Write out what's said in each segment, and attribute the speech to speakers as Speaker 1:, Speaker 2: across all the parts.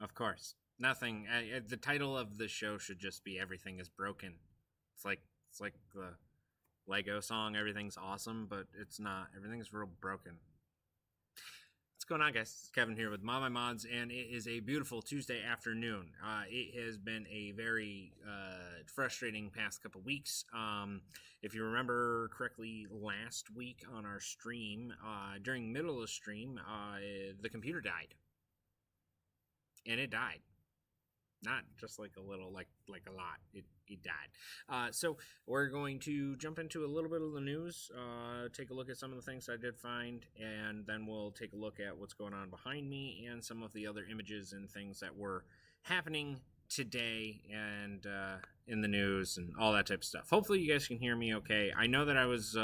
Speaker 1: Of course. Nothing. The title of the show should just be "Everything is Broken." It's like the Lego song. Everything's awesome, but it's not. Everything's real broken. What's going on, guys? It's Kevin here with ModMyMods, and it is a beautiful Tuesday afternoon. It has been a very frustrating past couple weeks. If you remember correctly, last week on our stream, during the middle of the stream, the computer died. And it died. Not just like a little, like a lot. It died. So we're going to jump into a little bit of the news, take a look at some of the things I did find, and then we'll take a look at what's going on behind me and some of the other images and things that were happening today and in the news and all that type of stuff. Hopefully you guys can hear me okay. I know that I was,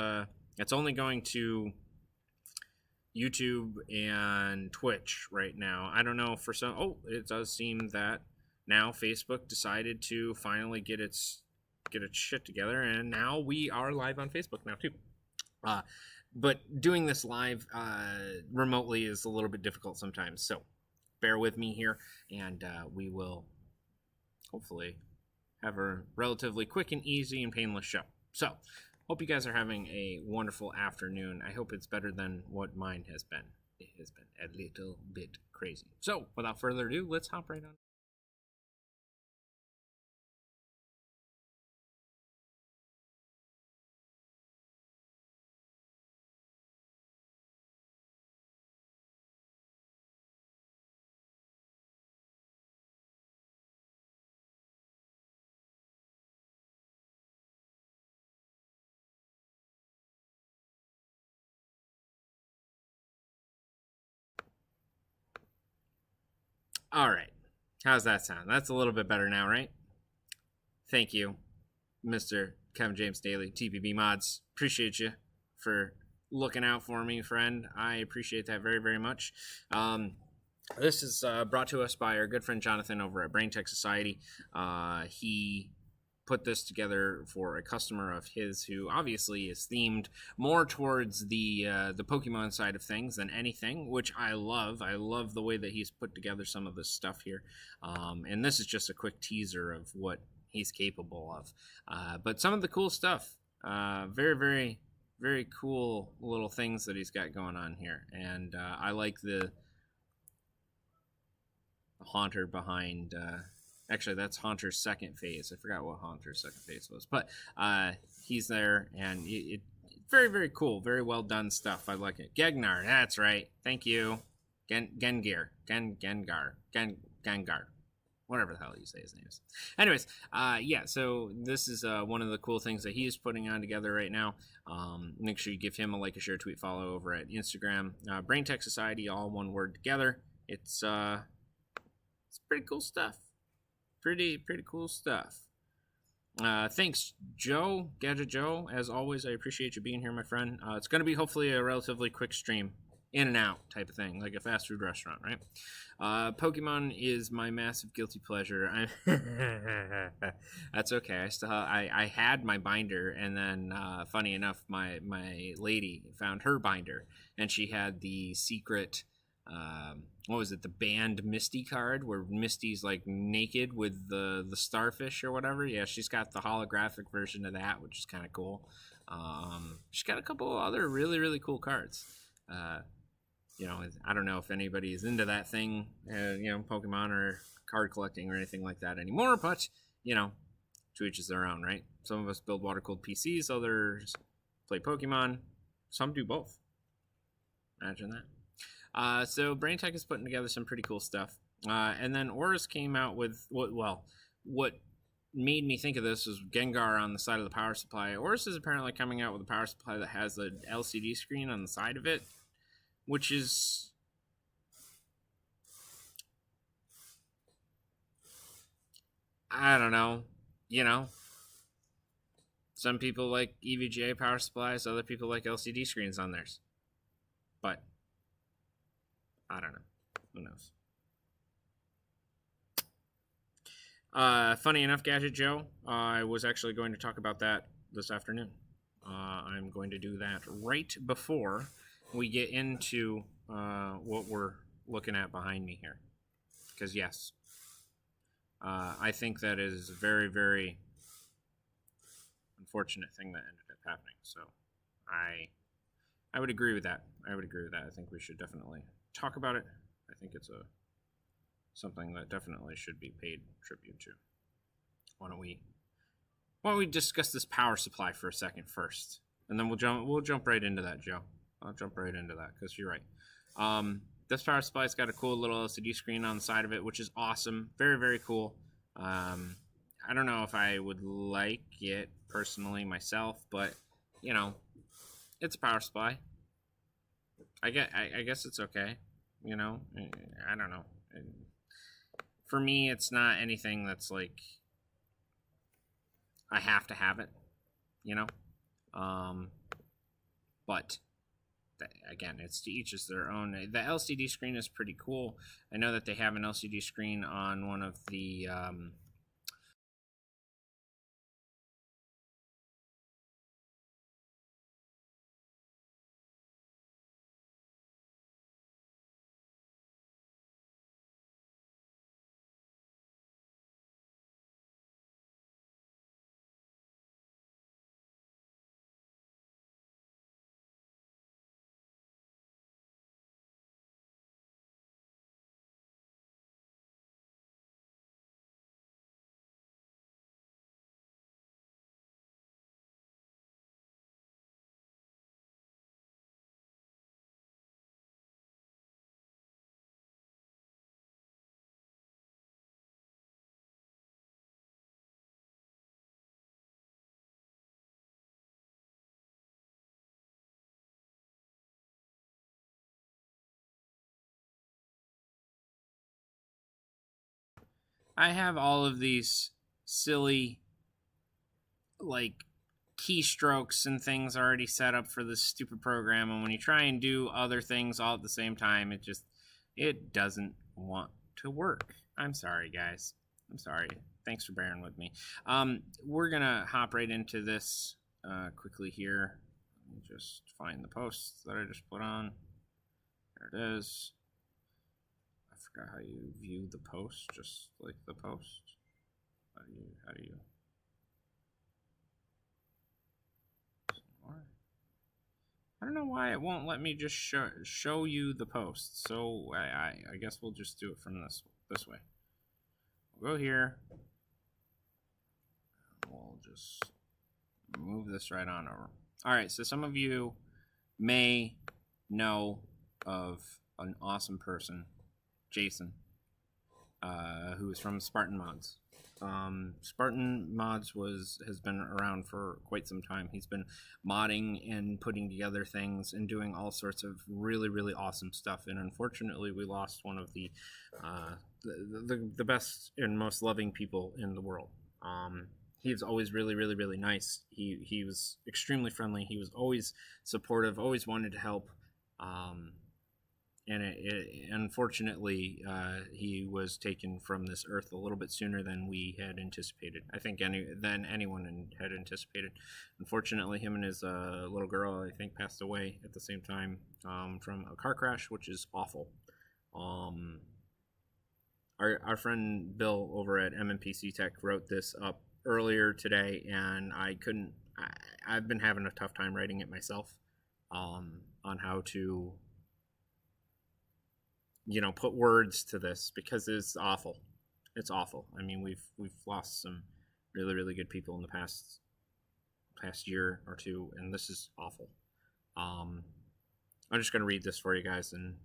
Speaker 1: it's only going to YouTube and Twitch right now. I don't know for some. Oh, it does seem that now Facebook decided to finally get its shit together, and now we are live on Facebook now too. But doing this live remotely is a little bit difficult sometimes, so bear with me here, and we will hopefully have a relatively quick and easy and painless show. So hope you guys are having a wonderful afternoon. I hope it's better than what mine has been. It has been a little bit crazy. So, without further ado, let's hop right on. All right. How's that sound? That's a little bit better now, right? Thank you, Mr. Kevin James Daly, TPB Mods. Appreciate you for looking out for me, friend. I appreciate that very, very much. This is brought to us by our good friend Jonathan over at Braintech Society. He put this together for a customer of his who obviously is themed more towards the Pokemon side of things than anything, which I love. I love the way that he's put together some of this stuff here. And this is just a quick teaser of what he's capable of. But some of the cool stuff, very, very, very cool little things that he's got going on here. And I like the Haunter behind... Actually, that's Haunter's second phase. I forgot what Haunter's second phase was. But he's there, and it very, very cool. Very well done stuff. I like it. Gegnar, that's right. Thank you. Gengar. Whatever the hell you say his name is. Anyways, yeah, so this is one of the cool things that he's putting on together right now. Make sure you give him a like, a share, tweet, follow over at Instagram. Braintech Society, all one word together. It's pretty cool stuff. Pretty cool stuff. Thanks, Joe, Gadget Joe. As always, I appreciate you being here, my friend. It's going to be hopefully a relatively quick stream, in and out type of thing, like a fast food restaurant, right? Pokemon is my massive guilty pleasure. That's okay. I had my binder, and then funny enough, my lady found her binder, and she had the secret. What was it, the banned Misty card where Misty's like naked with the starfish or whatever. Yeah, she's got the holographic version of that, which is kind of cool. She's got a couple other really cool cards. You know, I don't know if anybody is into that thing, you know, Pokemon or card collecting or anything like that anymore, but you know, to each is their own, right? Some of us build water-cooled PCs, others play Pokemon, some do both. Imagine that. So Braintech is putting together some pretty cool stuff. And then Aurus came out with, what made me think of this was Gengar on the side of the power supply. Aurus is apparently coming out with a power supply that has an LCD screen on the side of it, which is... I don't know. You know, some people like EVGA power supplies, other people like LCD screens on theirs. But I don't know. Who knows? Funny enough, Gadget Joe, I was actually going to talk about that this afternoon. I'm going to do that right before we get into what we're looking at behind me here. Because yes, I think that is a very, very unfortunate thing that ended up happening. So I would agree with that. I would agree with that. I think we should definitely talk about it. I think it's something that definitely should be paid tribute to. Why don't we discuss this power supply for a second first, and then we'll jump right into that, Joe. I'll jump right into that because you're right. This power supply's got a cool little LCD screen on the side of it, which is awesome. Very, very cool. I don't know if I would like it personally myself, but you know, it's a power supply. I guess it's okay. You know, I don't know. For me, it's not anything that's like I have to have it. You know, but again, it's to each is their own. The LCD screen is pretty cool. I know that they have an LCD screen on one of the I have all of these silly like keystrokes and things already set up for this stupid program, and when you try and do other things all at the same time, it doesn't want to work. I'm sorry, guys. I'm sorry. Thanks for bearing with me. We're gonna hop right into this quickly here. Let me just find the post that I just put on. There it is. I forgot how you view the post, just like the post. How do you I don't know why it won't let me just show you the post. So I guess we'll just do it from this way. We'll go here. We'll just move this right on over. All right, so some of you may know of an awesome person, Jason, who is from Spartan Mods. Spartan Mods has been around for quite some time. He's been modding and putting together things and doing all sorts of really, really awesome stuff. And unfortunately, we lost one of the best and most loving people in the world. He was always really, really, really nice. He was extremely friendly. He was always supportive, always wanted to help. And unfortunately, he was taken from this earth a little bit sooner than we had anticipated. I think than anyone had anticipated. Unfortunately, him and his little girl, I think, passed away at the same time from a car crash, which is awful. Our friend Bill over at MMPC Tech wrote this up earlier today, and I've been having a tough time writing it myself on how to put words to this, because it's awful. It's awful. I mean, we've lost some really, really good people in the past year or two, and this is awful. I'm just going to read this for you guys, and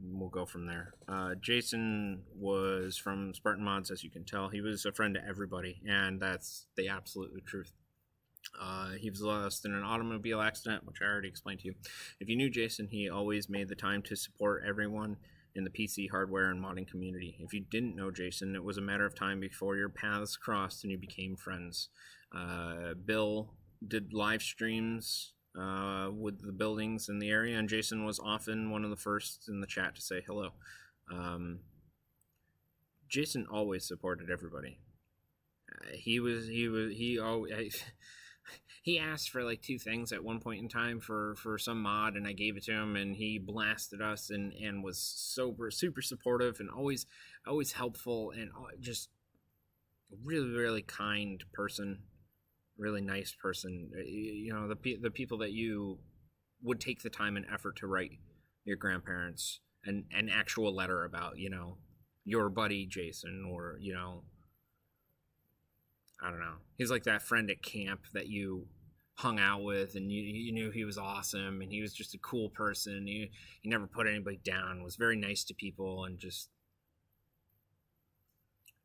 Speaker 1: we'll go from there. Jason was from Spartan Mods, as you can tell. He was a friend to everybody, and that's the absolute truth. He was lost in an automobile accident, which I already explained to you. If you knew Jason, he always made the time to support everyone in the PC, hardware, and modding community. If you didn't know Jason, it was a matter of time before your paths crossed and you became friends. Bill did live streams with the buildings in the area, and Jason was often one of the first in the chat to say hello. Jason always supported everybody. He always... he asked for like 2 things at one point in time for some mod, and I gave it to him, and he blasted us and was super supportive and always helpful, and just really kind person, really nice person. You know, the people that you would take the time and effort to write your grandparents an actual letter about, you know, your buddy Jason, or, you know, I don't know. He's like that friend at camp that you hung out with, and you knew he was awesome, and he was just a cool person. He never put anybody down, was very nice to people, and just,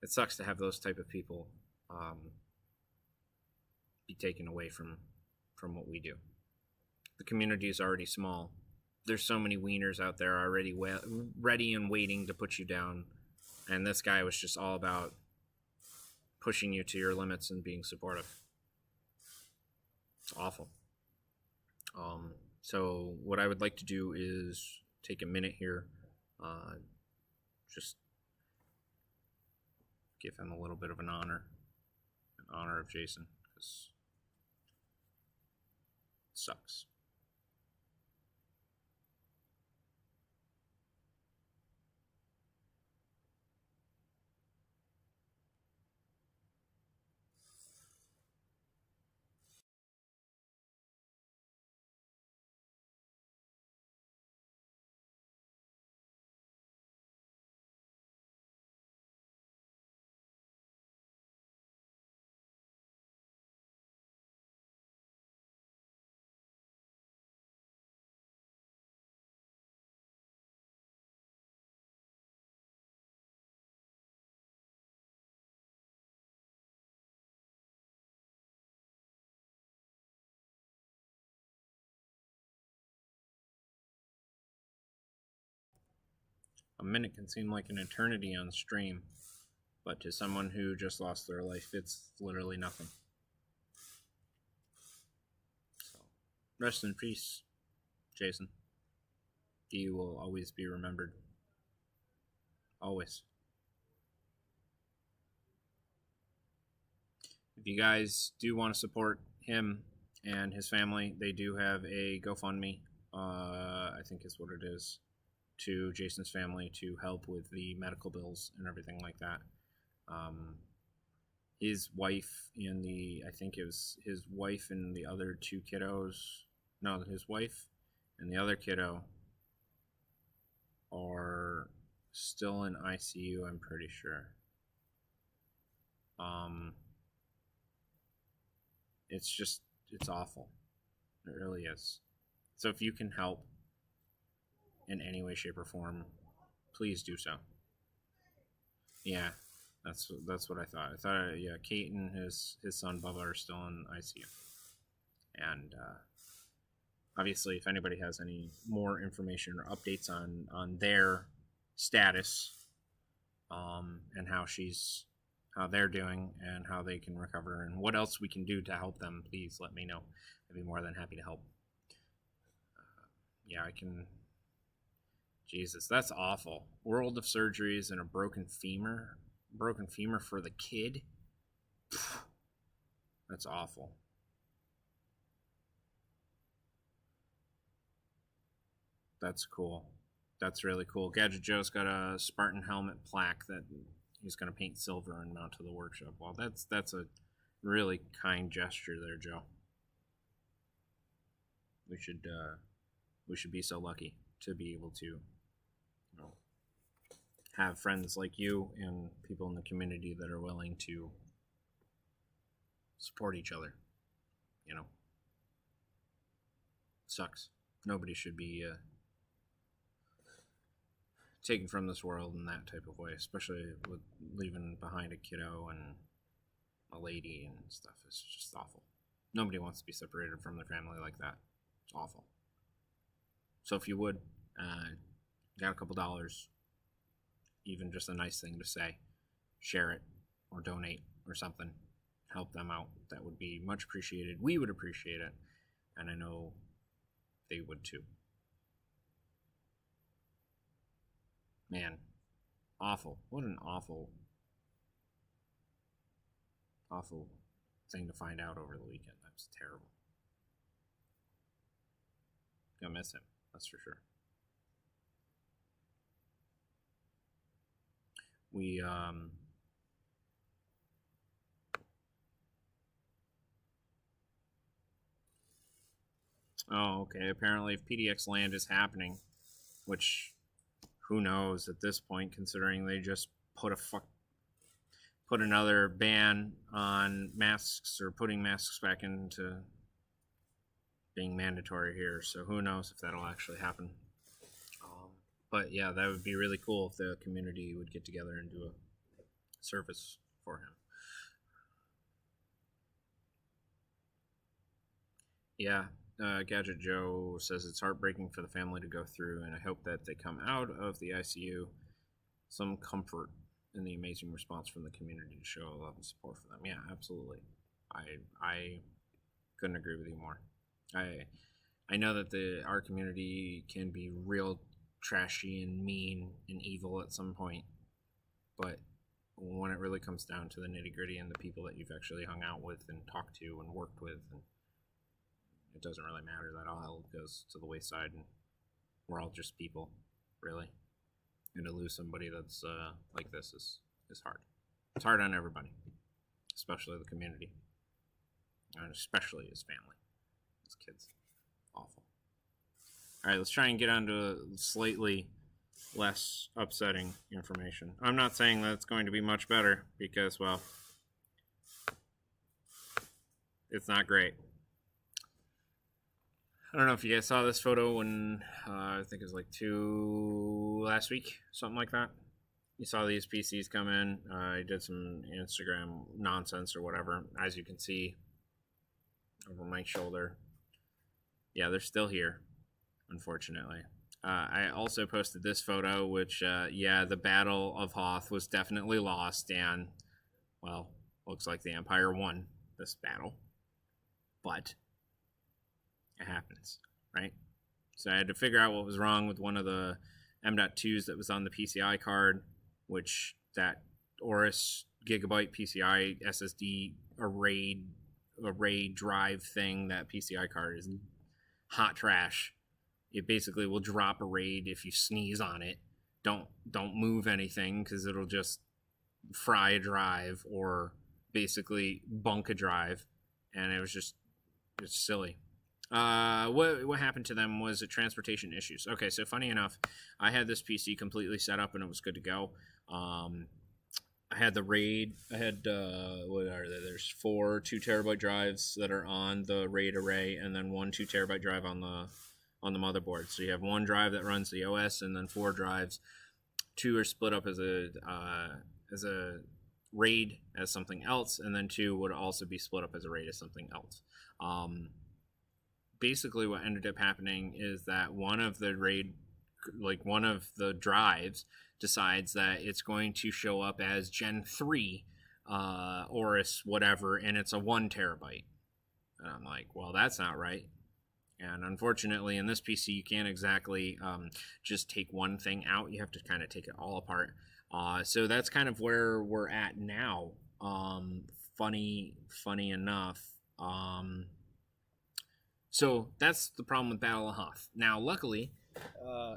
Speaker 1: it sucks to have those type of people be taken away from what we do. The community is already small. There's so many wieners out there already ready and waiting to put you down, and this guy was just all about pushing you to your limits and being supportive. It's awful. So what I would like to do is take a minute here, just give him a little bit of an honor of Jason, because it sucks. A minute can seem like an eternity on stream, but to someone who just lost their life, it's literally nothing. So, rest in peace, Jason. You will always be remembered. Always. If you guys do want to support him and his family, they do have a GoFundMe, I think is what it is, to Jason's family to help with the medical bills and everything like that. His wife and I think it was his wife and the other 2 kiddos. No, his wife and the other kiddo are still in ICU, I'm pretty sure. It's awful. It really is. So if you can help in any way, shape, or form, please do so. Yeah, that's what I thought. I thought, yeah, Kate and his son Bubba are still in ICU. And obviously, if anybody has any more information or updates on their status, and how they're doing and how they can recover and what else we can do to help them, please let me know. I'd be more than happy to help. Yeah, I can. Jesus, that's awful. World of surgeries and a broken femur for the kid. That's awful. That's cool. That's really cool. Gadget Joe's got a Spartan helmet plaque that he's going to paint silver and mount to the workshop. Well, that's a really kind gesture there, Joe. We should be so lucky to be able to, you know, have friends like you and people in the community that are willing to support each other. You know, sucks. Nobody should be taken from this world in that type of way, especially with leaving behind a kiddo and a lady and stuff. It's just awful. Nobody wants to be separated from their family like that. It's awful. So if you would, got a couple dollars, even just a nice thing to say, share it or donate or something, help them out. That would be much appreciated. We would appreciate it, and I know they would too. Man, awful. What an awful thing to find out over the weekend. That was terrible. Gonna miss him, that's for sure. We oh, okay. Apparently, if PDX land is happening, which who knows at this point, considering they just put another ban on masks, or putting masks back into being mandatory here. So who knows if that'll actually happen. But yeah, that would be really cool if the community would get together and do a service for him. Yeah, Gadget Joe says it's heartbreaking for the family to go through, and I hope that they come out of the ICU some comfort in the amazing response from the community to show love and support for them. Yeah, absolutely. I couldn't agree with you more. I know that our community can be real trashy and mean and evil at some point, but when it really comes down to the nitty-gritty and the people that you've actually hung out with and talked to and worked with, and it doesn't really matter. That all goes to the wayside, and we're all just people, really. And to lose somebody that's like this is hard. It's hard on everybody, especially the community, and especially his family, his kids. Awful. All right, let's try and get on to slightly less upsetting information. I'm not saying that it's going to be much better because, well, it's not great. I don't know if you guys saw this photo when, I think it was like last week, something like that. You saw these PCs come in. I did some Instagram nonsense or whatever. As you can see over my shoulder. Yeah, they're still here, unfortunately. I also posted this photo, which, yeah, the Battle of Hoth was definitely lost, and, well, looks like the Empire won this battle. But it happens, right? So I had to figure out what was wrong with one of the M.2s that was on the PCI card, which that Aorus Gigabyte PCI SSD array drive thing, that PCI card is hot trash. It basically will drop a RAID if you sneeze on it. Don't move anything, because it'll just fry a drive or basically bunk a drive, and it was just, it's silly. What happened to them was transportation issues. Okay, so funny enough, I had this PC completely set up and it was good to go. I had the RAID. I had what are there? There's 4 2TB drives that are on the RAID array, and then 1 2TB drive on the motherboard. So you have 1 drive that runs the OS, and then 4 drives. 2 are split up as a RAID as something else, and then 2 would also be split up as a RAID as something else. Basically, what ended up happening is that one of the drives decides that it's going to show up as Gen 3 Aorus whatever, and it's a 1 terabyte. And I'm like, well, that's not right. And unfortunately, in this PC, you can't exactly just take one thing out. You have to kind of take it all apart. So that's kind of where we're at now. Funny enough. So that's the problem with Battle of Hoth. Now, luckily,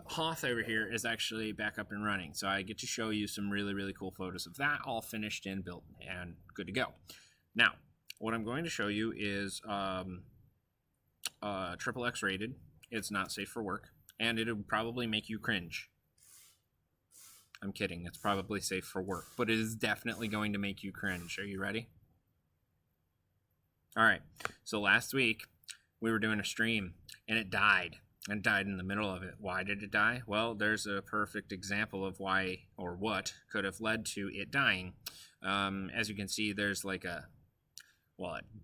Speaker 1: Hoth over here is actually back up and running. So I get to show you some really, really cool photos of that, all finished and built and good to go. Now, what I'm going to show you is XXX rated. It's not safe for work, and it'll probably make you cringe. I'm kidding. It's probably safe for work, but it is definitely going to make you cringe. Are you ready? All right. So last week, we were doing a stream, and it died. And died in the middle of it. Why did it die? Well, there's a perfect example of why or what could have led to it dying. As you can see, there's like a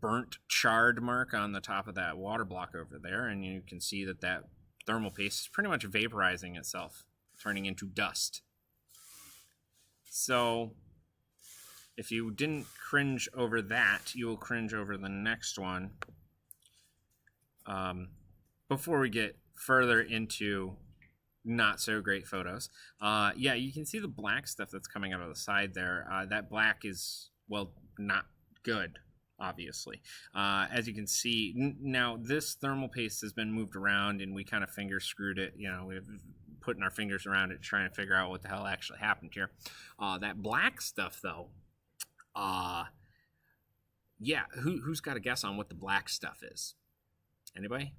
Speaker 1: burnt, charred mark on the top of that water block over there, and you can see that thermal paste is pretty much vaporizing itself, turning into dust. So if you didn't cringe over that, you will cringe over the next one. Before we get further into not so great photos, yeah, you can see the black stuff that's coming out of the side there. That black is, well, not good. obviously. As you can see, now this thermal paste has been moved around, and we kind of finger screwed it. You know, we've putting our fingers around it, trying to figure out what the hell actually happened here. That black stuff, though, yeah, who's got a guess on what the black stuff is? Anybody?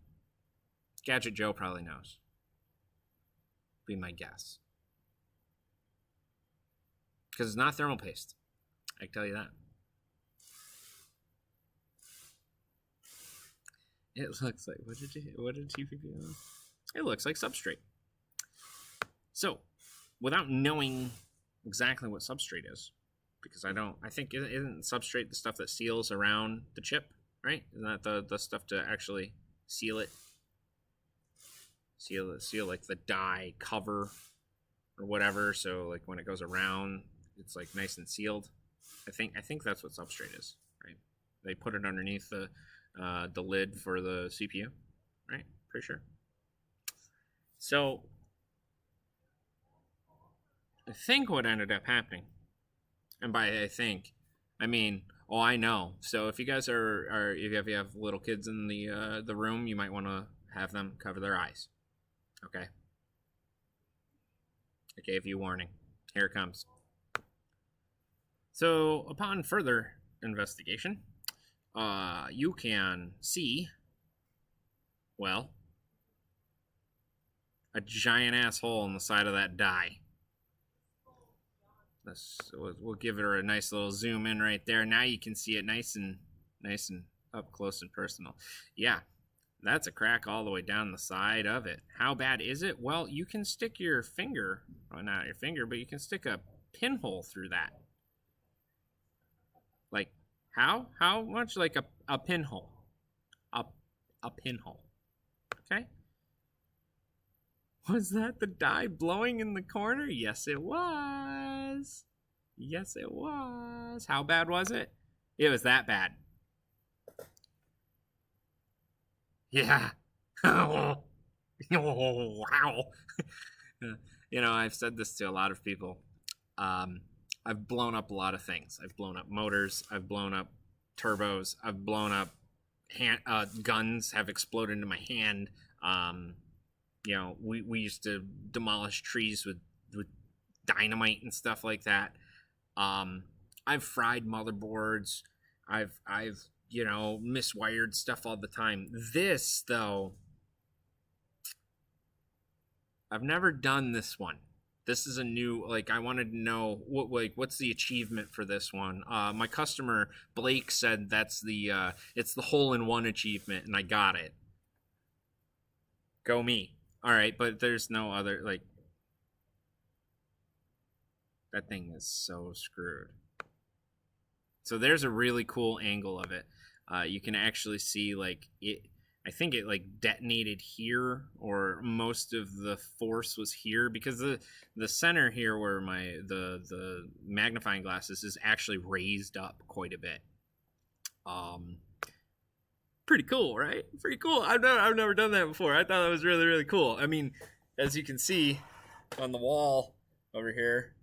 Speaker 1: Gadget Joe probably knows. Be my guess. Because it's not thermal paste. I can tell you that. It looks like, what did you figure out? It looks like substrate. So, without knowing exactly what substrate is, because I think isn't substrate the stuff that seals around the chip, right? Isn't that the stuff to actually seal it? Seal like the die cover or whatever, so like when it goes around, it's like nice and sealed. I think that's what substrate is, right? They put it underneath the lid for the CPU, right? Pretty sure. So I think what ended up happening, and by I think, I mean, oh, I know. So if you guys if you have little kids in the room, you might want to have them cover their eyes. Okay. I gave you warning. Here it comes. So upon further investigation, you can see, well, a giant ass hole in the side of that die. We'll give it a nice little zoom in right there. Now you can see it nice and up close and personal. Yeah, that's a crack all the way down the side of it. How bad is it? Well, you can stick your finger, well, not your finger, but you can stick a pinhole through that. Like, how much? Like a pinhole. A pinhole. Okay? Was that the die blowing in the corner? Yes, it was. Yes, it was. How bad was it? It was that bad. Yeah. Oh, wow. You know, I've said this to a lot of people. I've blown up a lot of things. I've blown up motors. I've blown up turbos. I've blown up guns have exploded into my hand. You know, we used to demolish trees with dynamite and stuff like that. I've fried motherboards. I've you know, miswired stuff all the time. This, though, I've never done this one. This is a new, like, I wanted to know what's the achievement for this one. My customer Blake said that's it's the hole-in-one achievement, and I got it. Go me. All right, but there's no other, like, that thing is so screwed. So there's a really cool angle of it. You can actually see, like, it. I think it like detonated here, or most of the force was here, because the center here where the magnifying glass is actually raised up quite a bit. Pretty cool, right? Pretty cool. I've never done that before. I thought that was really, really cool. I mean, as you can see on the wall over here,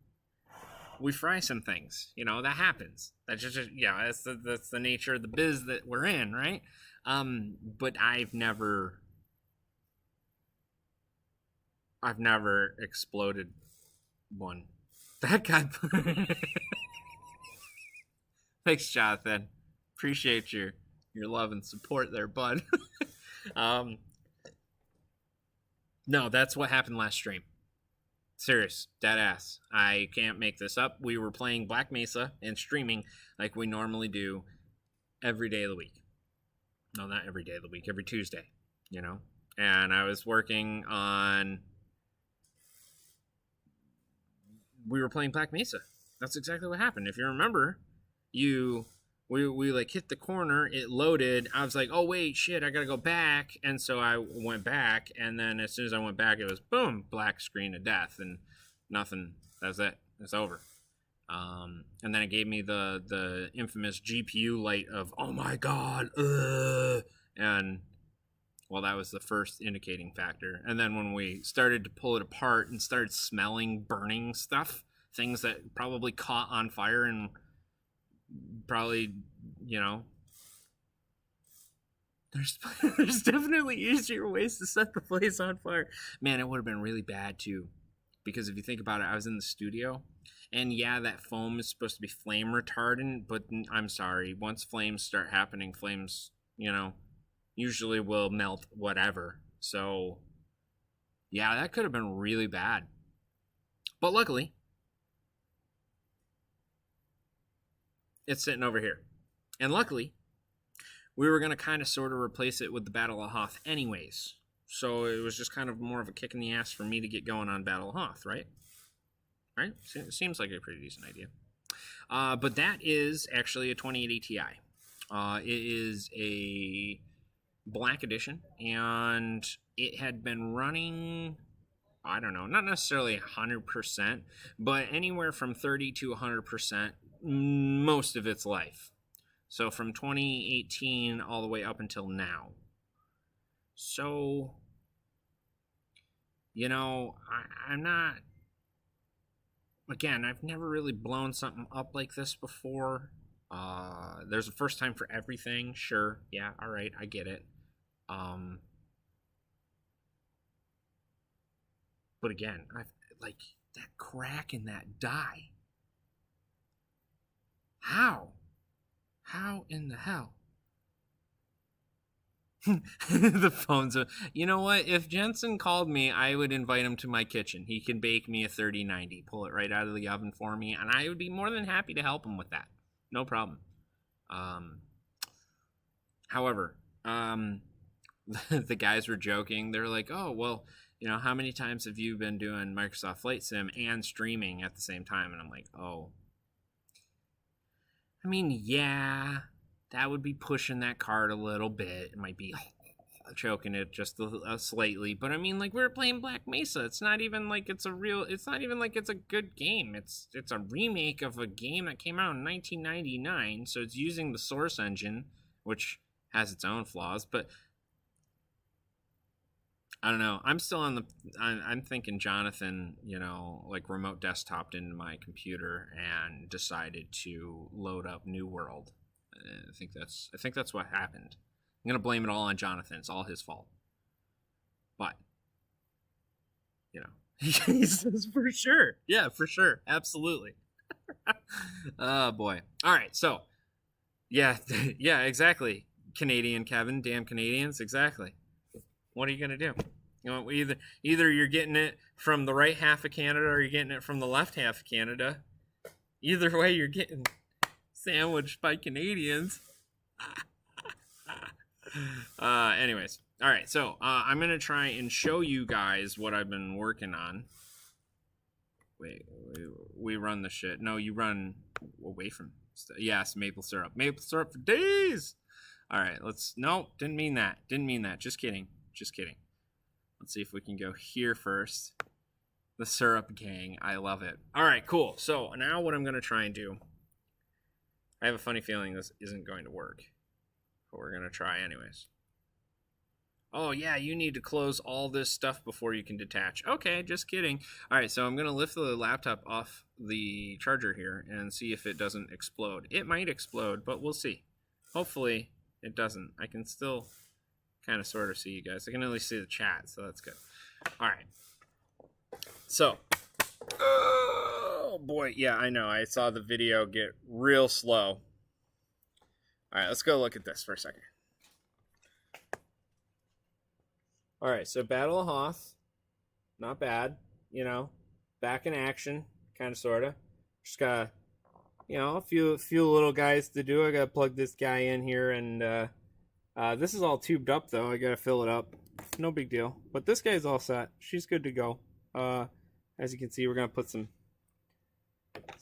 Speaker 1: we fry some things. You know, that happens. That's just yeah. That's the nature of the biz that we're in, right? But I've never exploded one. That guy. Thanks, Jonathan. Appreciate your love and support there, bud. No, that's what happened last stream. Serious, dead ass. I can't make this up. We were playing Black Mesa and streaming like we normally do every day of the week. No, not every day of the week, every Tuesday, you know? And I was working on... We were playing Black Mesa. That's exactly what happened. If you remember, we like hit the corner, it loaded. I was like, oh, wait, shit, I gotta go back. And so I went back, and then as soon as I went back, it was, boom, black screen of death, and nothing. That's it. It's over. And then it gave me the infamous GPU light of, oh my god, and, well, that was the first indicating factor. And then when we started to pull it apart and started smelling burning stuff, things that probably caught on fire and probably, you know, There's there's definitely easier ways to set the place on fire. Man, it would have been really bad too, because if you think about it, I was in the studio, and yeah, that foam is supposed to be flame retardant, but I'm sorry, once flames start happening, flames, usually will melt whatever. So yeah, that could have been really bad. But luckily, it's sitting over here. And luckily, we were going to kind of sort of replace it with the Battle of Hoth anyways. So it was just kind of more of a kick in the ass for me to get going on Battle of Hoth, right? Right? Seems like a pretty decent idea. But that is actually a 2080 Ti. It is a black edition, and it had been running, I don't know, not necessarily 100%, but anywhere from 30 to 100% most of its life. So from 2018 all the way up until now. So, I'm not, again, I've never really blown something up like this before. There's a first time for everything, sure, yeah, all right, I get it. But again, like that crack in that die. How in the hell? The phone's you know what? If Jensen called me, I would invite him to my kitchen. He can bake me a 3090, pull it right out of the oven for me, and I would be more than happy to help him with that. No problem. However, the guys were joking. They're like, "Oh, well, how many times have you been doing Microsoft Flight Sim and streaming at the same time?" And I'm like, "Oh, I mean, yeah, that would be pushing that cart a little bit. It might be choking it just slightly. But I mean, like, we were playing Black Mesa. It's not even like it's not even like it's a good game. It's a remake of a game that came out in 1999. So it's using the Source engine, which has its own flaws. But I don't know. I'm still I'm thinking Jonathan, like remote desktoped into my computer and decided to load up New World. I think that's what happened. I'm gonna blame it all on Jonathan. It's all his fault. But he says for sure. Yeah, for sure. Absolutely. Oh boy. All right. So yeah, exactly. Canadian Kevin, damn Canadians, exactly. What are you gonna do? Either you're getting it from the right half of Canada or you're getting it from the left half of Canada. Either way, you're getting sandwiched by Canadians. Anyways, all right. So I'm gonna try and show you guys what I've been working on. Wait, we run the shit. No, you run away from. Yes, maple syrup for days. All right, no, didn't mean that. Just kidding. Let's see if we can go here first. The syrup gang. I love it. All right, cool. So now what I'm going to try and do, I have a funny feeling this isn't going to work, but we're going to try anyways. Oh, yeah, you need to close all this stuff before you can detach. Okay, just kidding. All right, so I'm going to lift the laptop off the charger here and see if it doesn't explode. It might explode, but we'll see. Hopefully it doesn't. I can still kind of sort of see you guys. I can only see the chat, so that's good. All right. So, oh boy, yeah, I know. I saw the video get real slow. All right, let's go look at this for a second. All right, so Battle of Hoth, not bad, back in action, kind of, sort of. Just got, a few little guys to do. I got to plug this guy in here, and this is all tubed up, though. I got to fill it up. No big deal. But this guy's all set. She's good to go. As you can see, we're going to put some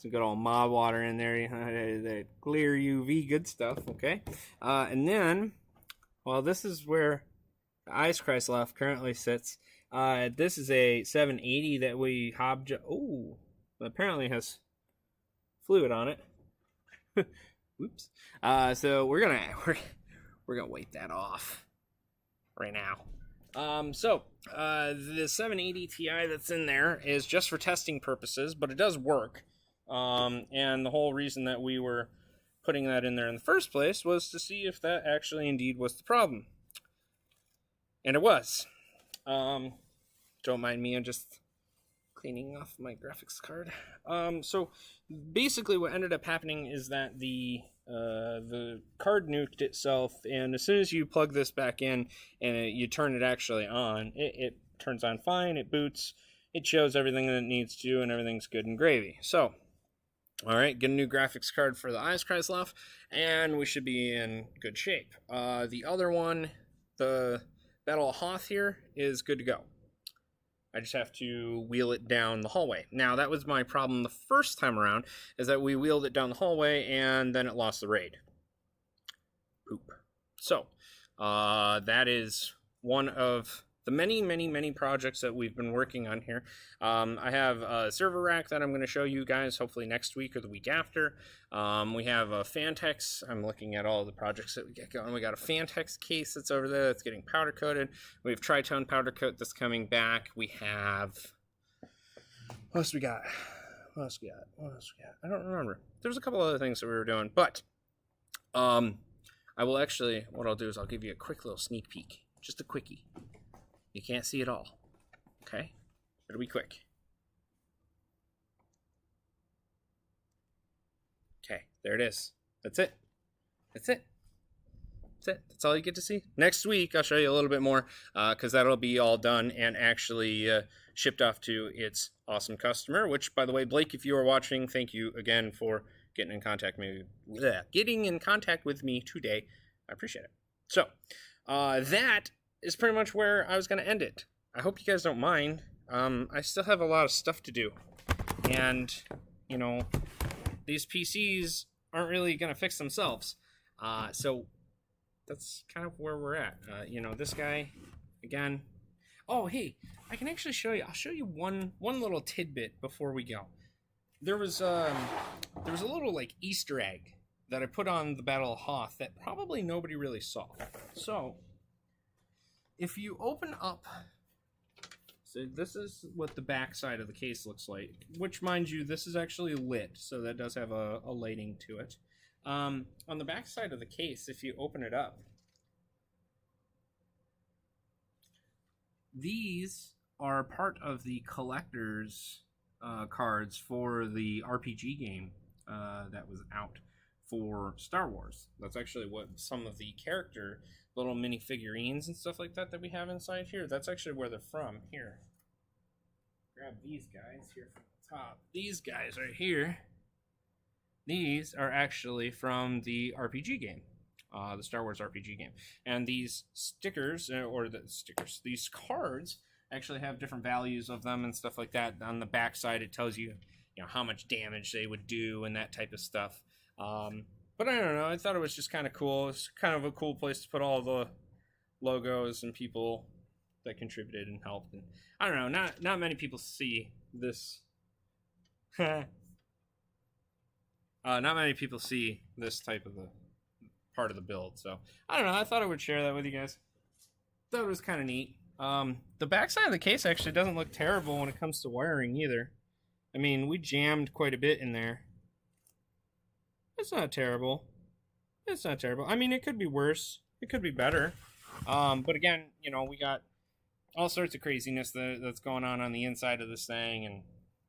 Speaker 1: good old mod water in there. That clear UV good stuff, okay? And then, well, this is where the Ice Kreislauf currently sits. This is a 780 that we apparently has fluid on it. Whoops. So we're gonna wipe that off right now. The 780 Ti that's in there is just for testing purposes, but it does work. And the whole reason that we were putting that in there in the first place was to see if that actually indeed was the problem. And it was. Don't mind me, I'm just cleaning off my graphics card. So basically what ended up happening is that the card nuked itself, and as soon as you plug this back in and you turn it actually on, it turns on fine, it boots, it shows everything that it needs to do, and everything's good and gravy. So, all right, get a new graphics card for the Eiskreislauf, and we should be in good shape. The other one, the Battle of Hoth here, is good to go. I just have to wheel it down the hallway. Now, that was my problem the first time around, is that we wheeled it down the hallway, and then it lost the raid. Poop. So, that is one of the many projects that we've been working on here. I have a server rack that I'm going to show you guys hopefully next week or the week after. We have a Fantex. I'm looking at all the projects that we get going. We got a Fantex case that's over there that's getting powder coated. We have Tritone powder coat that's coming back. We have, what else we got? I don't remember. There's a couple other things that we were doing, but I will actually, what I'll do is I'll give you a quick little sneak peek, just a quickie. You can't see it all, okay? It'll be quick. Okay, there it is. That's it. That's it. That's it. That's all you get to see. Next week, I'll show you a little bit more, because that'll be all done and actually shipped off to its awesome customer, which, by the way, Blake, if you are watching, thank you again for getting in contact with me today. I appreciate it. So, that is pretty much where I was going to end it. I hope you guys don't mind. I still have a lot of stuff to do. And, you know, these PCs aren't really going to fix themselves. So that's kind of where we're at. You know, this guy, again. Oh, hey, I can actually show you. I'll show you one little tidbit before we go. There was a little, like, Easter egg that I put on the Battle of Hoth that probably nobody really saw. So, if you open up, so this is what the back side of the case looks like, which, mind you, this is actually lit, so that does have a lighting to it. On the back side of the case, if you open it up, these are part of the collector's cards for the RPG game that was out for Star Wars. That's actually what some of the character little mini figurines and stuff like that we have inside here, that's actually where they're from. Here, grab these guys here from the top. These guys right here, these are actually from the RPG game, the Star Wars RPG game. And these stickers, these cards actually have different values of them and stuff like that. On the back side, it tells you, you know, how much damage they would do and that type of stuff. But I don't know, I thought it was just kind of cool. It's kind of a cool place to put all the logos and people that contributed and helped. And I don't know, not many people see this. Not many people see this type of a part of the build. So I don't know, I thought I would share that with you guys. Thought it was kind of neat. The backside of the case actually doesn't look terrible when it comes to wiring either. I mean, we jammed quite a bit in there. It's not terrible. It's not terrible. I mean, it could be worse. It could be better. But again, you know, we got all sorts of craziness that's going on the inside of this thing, and,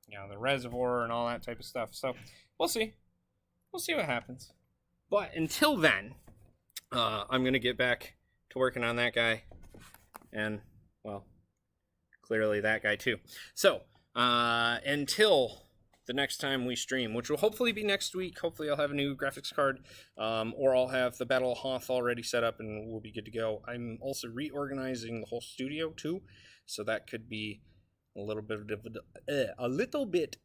Speaker 1: you know, the reservoir and all that type of stuff. So we'll see. We'll see what happens. But until then, I'm going to get back to working on that guy. And, well, clearly that guy too. So, until the next time we stream, which will hopefully be next week. Hopefully I'll have a new graphics card, or I'll have the Battle of Hoth already set up and we'll be good to go. I'm also reorganizing the whole studio too, so that could be a little bit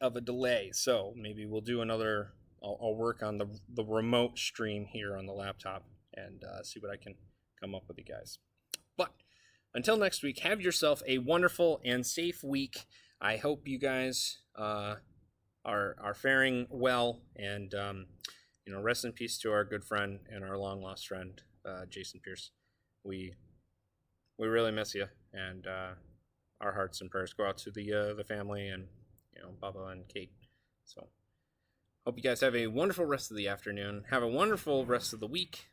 Speaker 1: of a delay. So maybe we'll do another. I'll work on the remote stream here on the laptop and see what I can come up with, you guys. But until next week, have yourself a wonderful and safe week. I hope you guys are faring well, and you know, rest in peace to our good friend and our long lost friend, Jason Pierce. We really miss you, and our hearts and prayers go out to the family and, you know, Bubba and Kate. So hope you guys have a wonderful rest of the afternoon. Have a wonderful rest of the week.